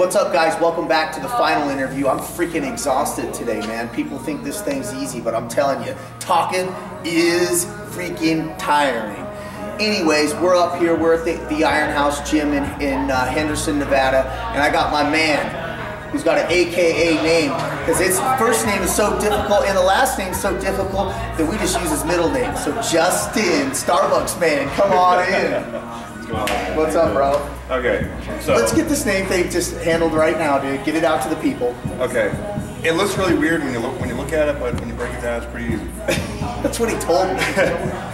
What's up, guys? Welcome back to the final interview. I'm freaking exhausted today, man. People think this thing's easy, but I'm telling you, talking is freaking tiring. Anyways, we're up here. We're at the Iron House Gym in Henderson, Nevada, and I got my man who's got an AKA name because his first name is so difficult and the last name is so difficult that we just use his middle name. So Justin, Starbucks man, come on in. What's up, bro? Okay, so let's get this name thing just handled right now, dude. Get it out to the people. Okay, it looks really weird when you look at it, but when you break it down, it's pretty easy. That's what he told me.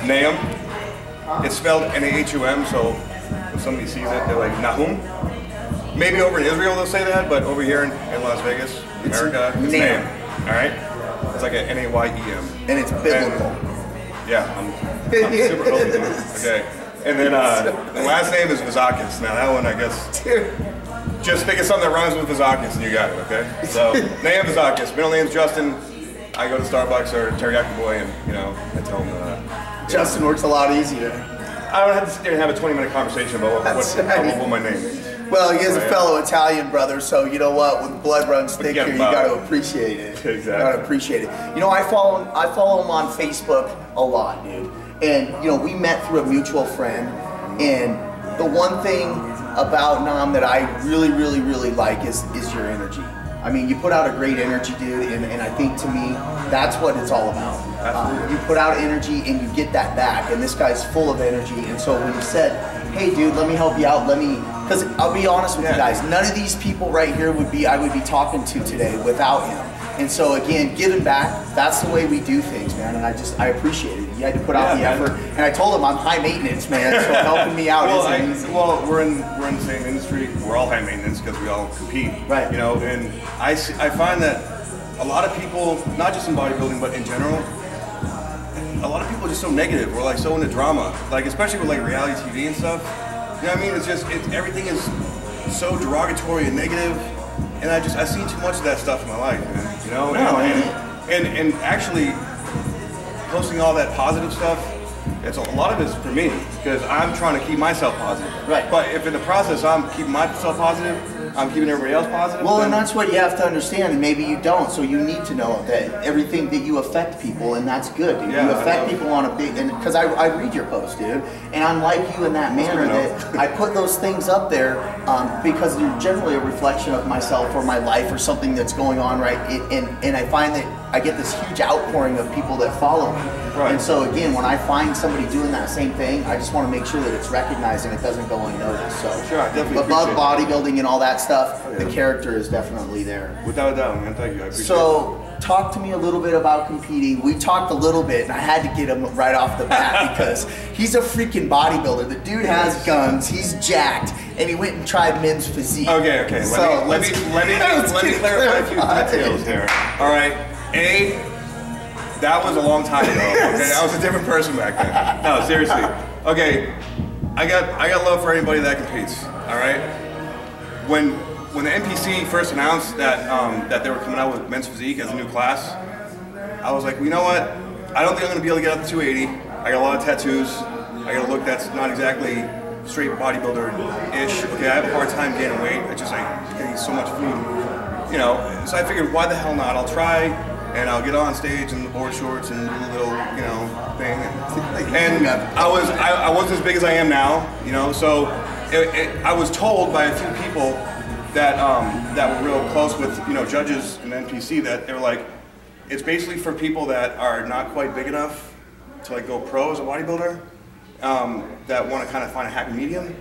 Nahum. It's spelled N-A-H-U-M, so when somebody sees it, they're like Nahum. Maybe over in Israel they'll say that, but over here in Las Vegas, America, it's Nahum. All right, it's like an N-A-Y-E-M, and it's biblical. Yeah, I'm super open to it. Okay. And then the last name is Vizakis. Now that one, I guess, just think of something that rhymes with Vizakis and you got it, okay? So, name Vizakis, middle name's Justin. I go to Starbucks or Teriyaki Boy and, you know, I tell them Justin works a lot easier. I don't have to sit there and have a 20-minute conversation about what my name is. Well, he is a fellow Italian brother, so you know what? When blood runs thick here, you got to appreciate it. Exactly. You got to appreciate it. You know, I follow him on Facebook a lot, dude. And, you know, we met through a mutual friend, and the one thing about Nahum that I really, really, really like is your energy. I mean, you put out a great energy, dude, and I think to me, that's what it's all about. You put out energy and you get that back, and this guy's full of energy, and so when you said, hey, dude, let me help you out, because I'll be honest with you guys, none of these people right here I would be talking to today without him. And so again, giving back, that's the way we do things, man, and I appreciate it. You had to put out the effort, and I told him I'm high maintenance, man, so helping me out isn't easy. Well, we're in the same industry. We're all high maintenance because we all compete, right? You know, and I find that a lot of people, not just in bodybuilding, but in general, a lot of people are just so negative. We're like so into drama, like especially with like reality TV and stuff. You know what I mean? It's just everything is so derogatory and negative. And I see too much of that stuff in my life, man. You know, and actually posting all that positive stuff, a lot of it's for me because I'm trying to keep myself positive. Right. But if in the process I'm keeping myself positive, I'm keeping everybody else positive. Well, and that's what you have to understand, and maybe you don't. So you need to know that everything that you affect people, and that's good. Dude. Yeah, you affect people on a big, and because I read your posts, dude, and I'm like you in that manner that I put those things up there because they're generally a reflection of myself or my life or something that's going on, right? And I find that I get this huge outpouring of people that follow me. Right. And so again, when I find somebody doing that same thing, I just want to make sure that it's recognized and it doesn't go unnoticed. So sure, I definitely above bodybuilding and all that stuff, the character is definitely there. Without a doubt, man. Thank you. I appreciate it. So talk to me a little bit about competing. We talked a little bit, and I had to get him right off the bat because he's a freaking bodybuilder. The dude has guns. He's jacked, and he went and tried men's physique. Okay. So let me clarify a few details there. All right. That was a long time ago. Okay, I was a different person back then. No, seriously. Okay, I got love for anybody that competes. All right. When the NPC first announced that that they were coming out with men's physique as a new class, I was like, well, you know what? I don't think I'm gonna be able to get up to 280. I got a lot of tattoos. I got a look that's not exactly straight bodybuilder-ish. Okay, I have a hard time gaining weight. I eat so much food. You know, so I figured, why the hell not? I'll try, and I'll get on stage in the board shorts and do a little, you know, thing. And I wasn't as big as I am now, you know. So I was told by a few people that that were real close with, you know, judges and NPC that they were like, it's basically for people that are not quite big enough to like go pro as a bodybuilder, that want to kind of find a happy medium.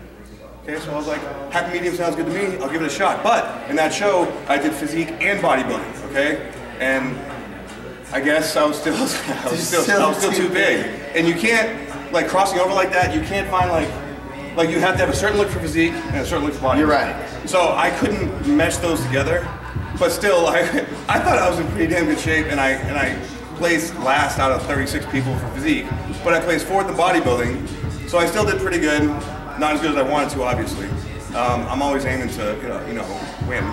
Okay, so I was like, happy medium sounds good to me, I'll give it a shot. But in that show, I did physique and bodybuilding, okay? And I guess I was still too big. And you can't, like crossing over like that, you can't find like you have to have a certain look for physique and a certain look for bodybuilding. You're right. So I couldn't mesh those together, but still, I thought I was in pretty damn good shape, and I placed last out of 36 people for physique, but I placed 4th in bodybuilding, so I still did pretty good. Not as good as I wanted to, obviously. I'm always aiming to, you know, win,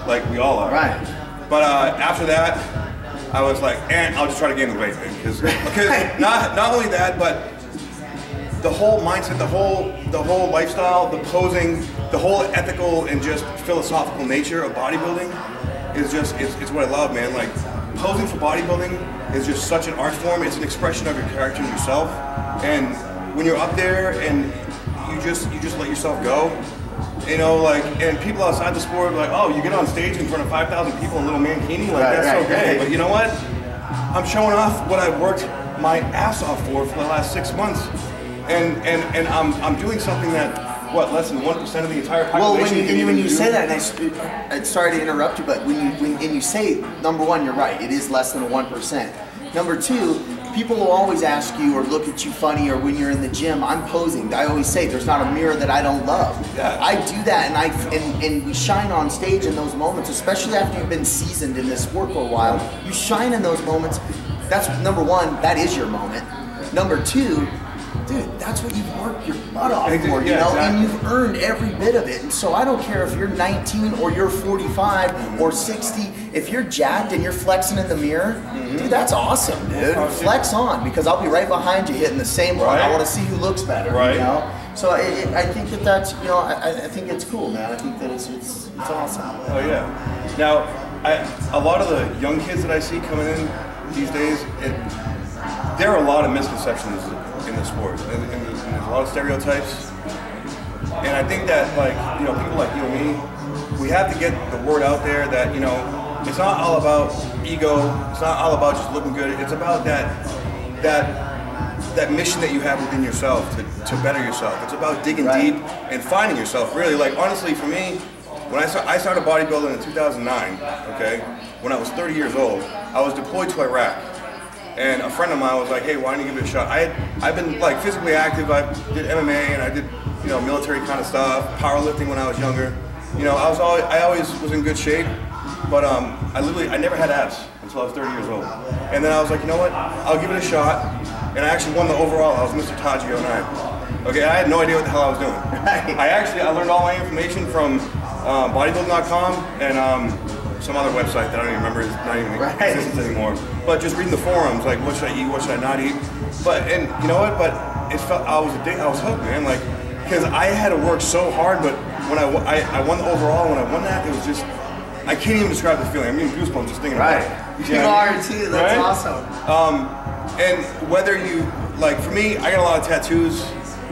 like we all are. Right. But after that, I was like, I'll just try to gain the weight, because not only that, but the whole mindset, the whole lifestyle, the posing, the whole ethical and just philosophical nature of bodybuilding is just, it's what I love, man. Like, posing for bodybuilding is just such an art form. It's an expression of your character and yourself. And when you're up there and you just let yourself go, you know, like, and people outside the sport are like, oh, you get on stage in front of 5,000 people in a little mankini, like, that's so great. But you know what? I'm showing off what I've worked my ass off for the last 6 months. And I'm doing something that, what, less than 1% of the entire population. Well, when you say that, and I'm sorry to interrupt you, but when you say, number one, you're right, it is less than 1%. Number two, people will always ask you or look at you funny, or when you're in the gym, I'm posing. I always say there's not a mirror that I don't love. Yeah. I do that, and we shine on stage in those moments, especially after you've been seasoned in this sport for a while. You shine in those moments. That's number one, that is your moment. Number two, dude, that's what you've worked your butt off for, you know, exactly. And you've earned every bit of it. And so I don't care if you're 19 or you're 45 or 60, if you're jacked and you're flexing in the mirror, dude, that's awesome, dude. Flex on, because I'll be right behind you hitting the same one. I want to see who looks better, you know? So I think that's, you know, I think it's cool, man. I think that it's awesome. Oh, yeah. Now, a lot of the young kids that I see coming in these days, there are a lot of misconceptions in the sport, and there's a lot of stereotypes, and I think that, like, you know, people like you and me, we have to get the word out there that, you know, it's not all about ego, it's not all about just looking good, it's about that mission that you have within yourself to better yourself. It's about digging deep and finding yourself, really. Like, honestly, for me, when I started bodybuilding in 2009, okay, when I was 30 years old, I was deployed to Iraq. And a friend of mine was like, hey, why don't you give it a shot? I've been, like, physically active. I did MMA and I did, you know, military kind of stuff, powerlifting when I was younger. You know, I always was in good shape, but I never had abs until I was 30 years old. And then I was like, you know what? I'll give it a shot. And I actually won the overall. I was Mr. Taji 09. Okay, I had no idea what the hell I was doing. I learned all my information from bodybuilding.com and some other website that I don't even remember, is not even in existence anymore. But just reading the forums, like, what should I eat, what should I not eat? But, and you know what, but it felt, I was hooked, man, like, because I had to work so hard, but when I won the overall, when I won that, it was just, I can't even describe the feeling. I'm getting goosebumps just thinking about it. You are too, that's awesome. And whether you, like, for me, I got a lot of tattoos,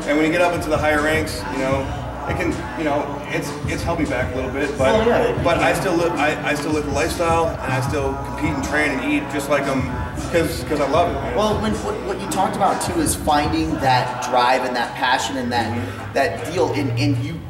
and when you get up into the higher ranks, you know, it can, you know, it's held me back a little bit, but but I still live the lifestyle, and I still compete and train and eat just like them, because I love it, man. Well, what you talked about too is finding that drive and that passion and that deal, and you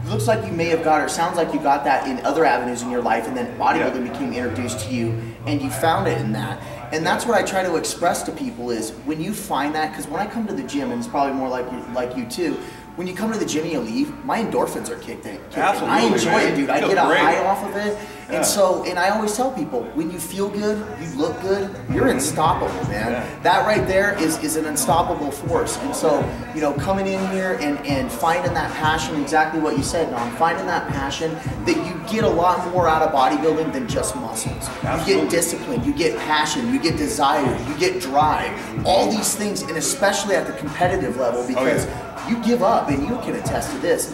looks like you may have got, or sounds like you got that in other avenues in your life, and then bodybuilding became introduced to you, and you found it in that. And that's what I try to express to people is when you find that, because when I come to the gym, and it's probably more like you too, when you come to the gym and you leave, my endorphins are kicked in. Absolutely, I enjoy it, dude. I get a high off of it. Yeah. And so, and I always tell people, when you feel good, you look good, you're unstoppable, man. Yeah. That right there is an unstoppable force. And so, you know, coming in here and finding that passion, exactly what you said, Nahum, finding that passion, that you get a lot more out of bodybuilding than just muscles. Absolutely. You get discipline, you get passion, you get desire, you get drive, all these things, and especially at the competitive level, because you give up, and you can attest to this,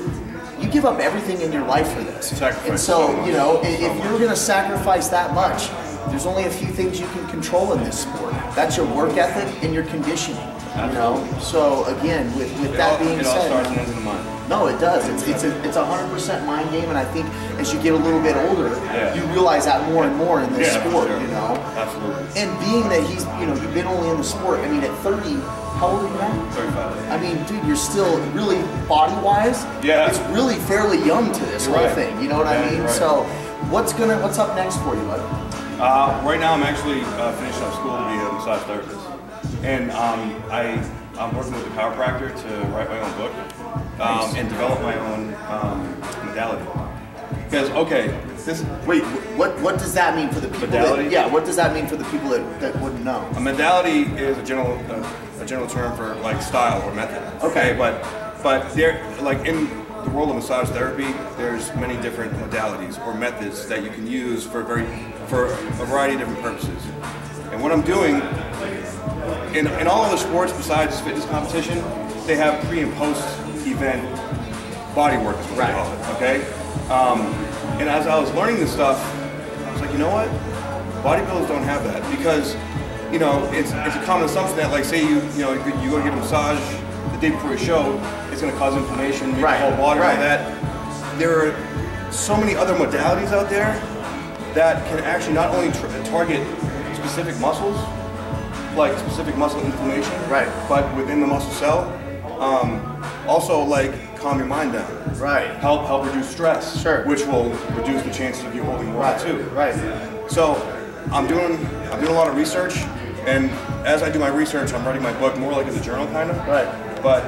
you give up everything in your life for this. And so, you know, if you're going to sacrifice that much, there's only a few things you can control in this sport. That's your work ethic and your conditioning. You know, so again, with that being said, it all starts and ends in the mind. No, it does. It's a 100% mind game, and I think as you get a little bit older, you realize that more and more in this sport. You know, absolutely. And being that you've been only in the sport. I mean, at 30. How old are you now? 35. I mean, dude, you're still really body-wise. Yeah. It's really fairly young to this whole thing. You know what I mean? Right. So, what's up next for you, bud? Right now, I'm actually finishing up school to be a massage therapist, and I'm working with a chiropractor to write my own book and develop my own modality. Because wait, what does that mean for the people? What does that mean for the people that wouldn't know? A modality is a general term for, like, style or method. Okay, but there, like, in the world of massage therapy, there's many different modalities or methods that you can use for a variety of different purposes. And what I'm doing in all other sports besides fitness competition, they have pre and post event body work is what we call it, okay? And as I was learning this stuff, I was like, you know what? Bodybuilders don't have that because, you know, it's a common assumption that, like, say you go get a massage the day before your show, it's going to cause inflammation, make your whole body and all that. There are so many other modalities out there that can actually not only target specific muscles, like specific muscle inflammation, but within the muscle cell, also like calm your mind down, help reduce stress, which will reduce the chances of you holding water too. So I'm doing a lot of research, and as I do my research, I'm writing my book more like as a journal kind of. But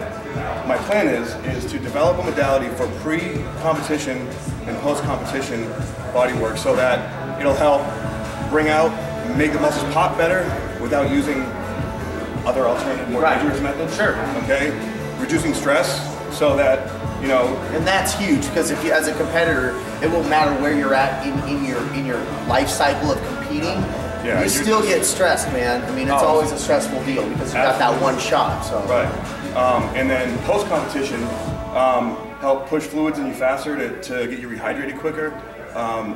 my plan is to develop a modality for pre-competition and post-competition body work, so that it'll help bring out, make the muscles pop better without using other alternative, more dangerous methods. Okay, reducing stress so that, you know. And that's huge, because if you, as a competitor, it won't matter where you're at in your life cycle of competing. You still get stressed, man. I mean, it's always a stressful deal because you got that one shot. So and then post-competition, help push fluids in you faster to get you rehydrated quicker.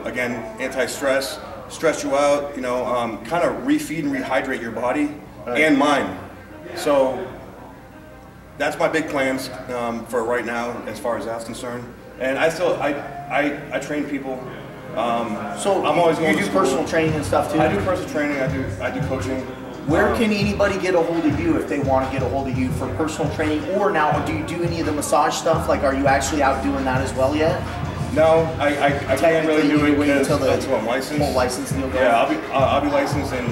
Again, anti-stress, stress you out, you know, kind of refeed and rehydrate your body and mind. So that's my big plans for right now as far as that's concerned. And I train people. So I'm always going you do personal training and stuff too? I do personal training, I do coaching. Where can anybody get a hold of you if they want to get a hold of you for personal training? Or now, do you do any of the massage stuff? Like, are you actually out doing that as well yet? No, I can't really do it because until I'm licensed. Whole license deal going? Yeah, I'll be licensed in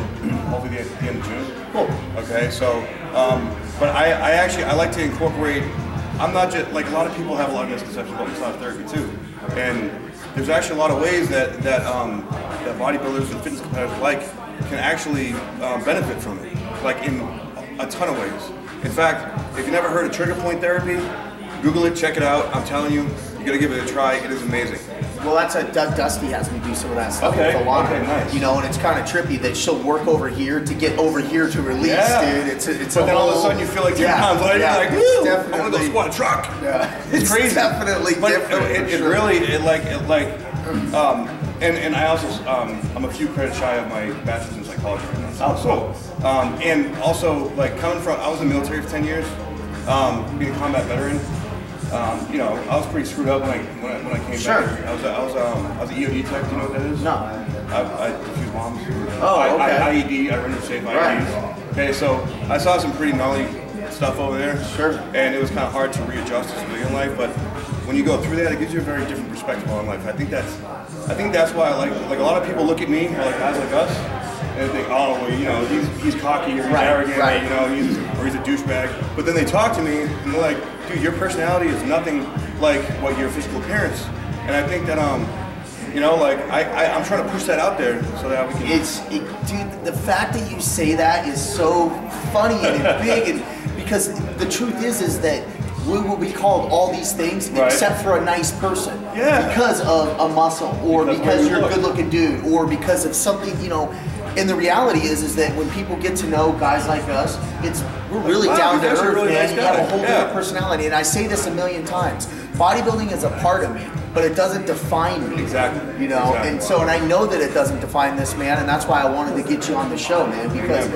hopefully at the end of June. Cool. Okay, so but I like to incorporate. I'm not just like a lot of people have a lot of misconceptions about massage therapy too, and there's actually a lot of ways that bodybuilders and fitness competitors can actually benefit from it, like in a ton of ways. In fact, if you never heard of trigger point therapy, Google it, check it out. I'm telling you, you gotta give it a try. It is amazing. Well, that's Dusty has me do some of that stuff with a lot. Nice. You know, and it's kind of trippy that she'll work over here to get over here to release, dude. It's but then all of a sudden you feel like 10 pounds later, you're like, woo, I want to go squat a truck. It's crazy. Definitely different. It really, and I also, I'm a few credits shy of my bachelor's in psychology right now. So, and also, like, coming from, I was in the military for 10 years, being a combat veteran. You know, I was pretty screwed up when I came back. I was an EOD tech. Do you know what that is? No. I defuse bombs. IED. I render safe IEDs. Okay, so I saw some pretty gnarly stuff over there. And it was kind of hard to readjust to civilian life, but when you go through that, it gives you a very different perspective on life. I think that's why I like a lot of people look at me, or like guys like us, and they think, oh, well, you know, he's cocky or he's arrogant, or, you know, he's a douchebag. But then they talk to me and they're like, dude, your personality is nothing like what your physical appearance. And I think that you know, like I'm trying to push that out there so that we can. Dude, the fact that you say that is so funny and big, and because the truth is that we will be called all these things except for a nice person. Because of a muscle, or because you're a good-looking dude, or because of something, you know. And the reality is that when people get to know guys like us, we're really down to earth, man. Nice, you have a whole different personality. And I say this a million times. Bodybuilding is a part of me, but it doesn't define me. Exactly. You know, and so, and I know that it doesn't define this man, and that's why I wanted to get you on the show, man, because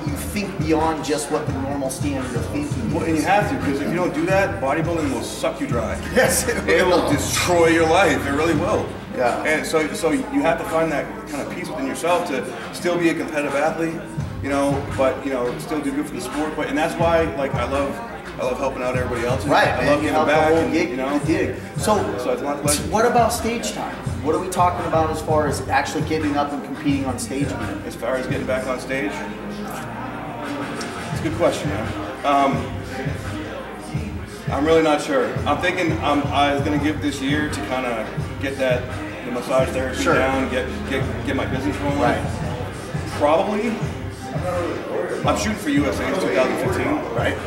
you think beyond just what the normal standard of thinking is. Well, and you have to, because if you don't do that, bodybuilding will suck you dry. Yes, it will destroy your life. It really will. Yeah. And so you have to find that kind of peace within yourself to still be a competitive athlete, you know, but, you know, still do good for the sport. But, and that's why, like, I love helping out everybody else. I love giving back. The whole gig, you know. So it's my pleasure. What about stage time? What are we talking about as far as actually getting up and competing on stage again? As far as getting back on stage, it's a good question, man. I'm really not sure. I'm thinking I was gonna give this year to kind of get the massage therapy down, get my business rolling. Probably. I'm shooting for USA in 2015.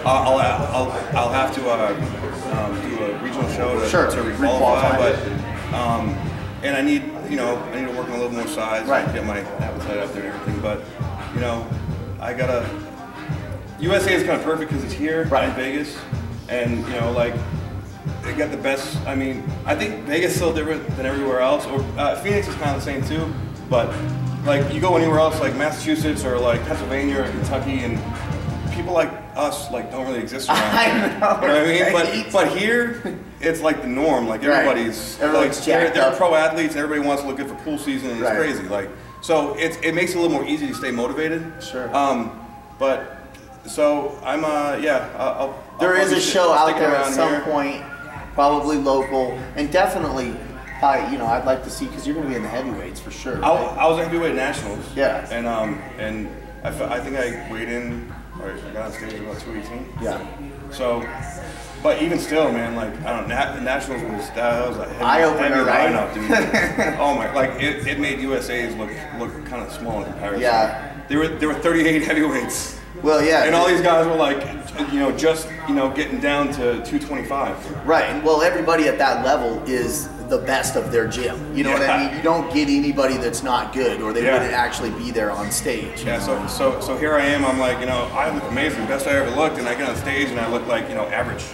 I'll have to do a regional show to re-qualify, but and I need to work on a little more size, get my appetite up there and everything. But you know, I gotta USA is kind of perfect because it's here Right. in Vegas, and you know, like they got the best. I mean, I think Vegas is still different than everywhere else. Or Phoenix is kind of the same too, but like you go anywhere else, like Massachusetts or like Pennsylvania or Kentucky, and people like us like don't really exist around. I know. You know what I mean? Right? But here, it's like the norm. Like everybody's like jacked they're up. pro athletes, and everybody wants to look good for pool season, and it's Right. crazy. Like so, it makes it a little more easy to stay motivated. Sure. But so I'm I'll There is a show out stick there at around some here. point, probably local, and definitely, you know, I'd like to see, because you're going to be in the heavyweights for sure. I Right? was at heavyweight nationals. Yeah. And I think I weighed in, or I got on stage at about 218. Yeah. So, but even still, man, like I don't know, the nationals that was a heavy, Eye-opener, heavy right? lineup, dude. Oh my, like it made USA's look kind of small in comparison. Yeah. There were 38 heavyweights. Well, yeah. And all these guys were like, you know, just, you know, getting down to 225. Right, and well, everybody at that level is the best of their gym. You know what I Yeah. mean? You don't get anybody that's not good, or they Yeah. wouldn't actually be there on stage. Yeah, so here I am, I'm like, you know, I look amazing, best I ever looked, and I get on stage and I look like, you know, average.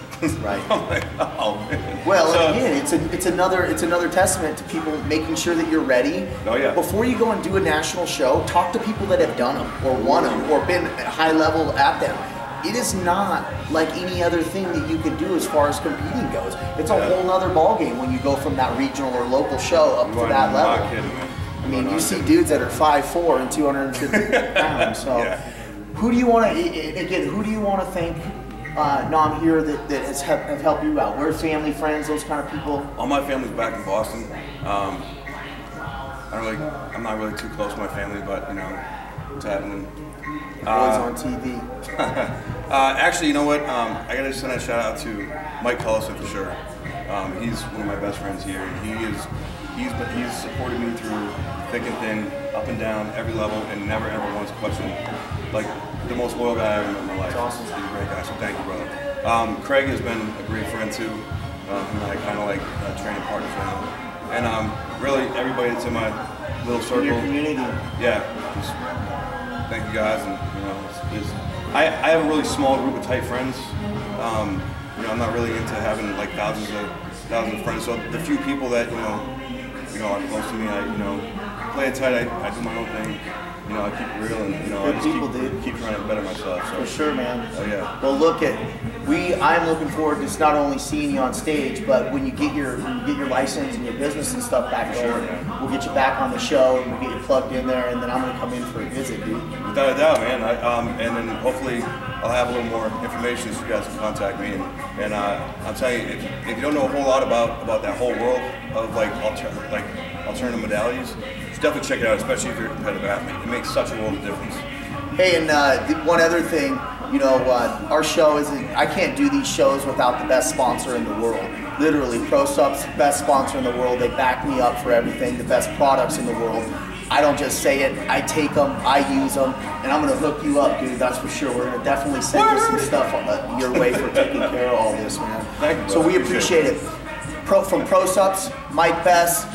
Right. I'm like, oh man. Well, So- and again, it's another testament to people making sure that you're ready. Oh, yeah. Before you go and do a national show, talk to people that have done them or won them or been at high level at them. It is not like any other thing that you can do as far as competing goes. It's a Yeah. whole nother ballgame when you go from that regional or local show up to I'm that not level. kidding, man. I mean, I'm you not see kidding. dudes that are 5'4" and 250 pounds. So, Yeah. who do you want to again? Who do you want to thank, Nahum, here that have helped you out? We're family, friends, those kind of people. All my family's back in Boston. I'm not really too close to my family, but you know, it's happening. Always on TV. Actually, you know what? I gotta send a shout out to Mike Cullison for sure. He's one of my best friends here. He's supported me through thick and thin, up and down, every level, and never ever once questioned. Like the most loyal guy I ever met in my life. That's awesome. He's a great guy. So thank you, brother. Craig has been a great friend too. Him and I kind of like training partners now. And really everybody that's in my little circle. Your community. Yeah, just thank you guys, and you know, I have a really small group of tight friends. You know, I'm not really into having like thousands of friends. So the few people that you know are close to me, I play it tight. I do my own thing. You know, I keep it real, and you know, Good I just people, dude. keep trying to better myself. So For sure, man. Oh yeah. Well, I'm looking forward to not only seeing you on stage, but when you get your license and your business and stuff back Sure, going, man. we'll get you back on the show and we'll get you plugged in there, and then I'm gonna come in for a visit, dude. Without a doubt, man. And then hopefully I'll have a little more information so you guys can contact me. And I'll tell you, if you don't know a whole lot about that whole world of like alternative modalities, just definitely check it out, especially if you're a competitive athlete. It makes such a world of difference. Hey, and one other thing, you know, our show I can't do these shows without the best sponsor in the world. Literally, ProSup's best sponsor in the world. They back me up for everything, the best products in the world. I don't just say it, I take them, I use them, and I'm gonna hook you up, dude, that's for sure. We're gonna definitely send you some stuff your way for taking care of all this, man. Thank you, So we brother. appreciate it. From ProSups, Mike Best,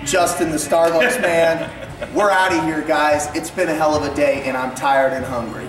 Justin the Starbucks man. We're out of here, guys. It's been a hell of a day, and I'm tired and hungry.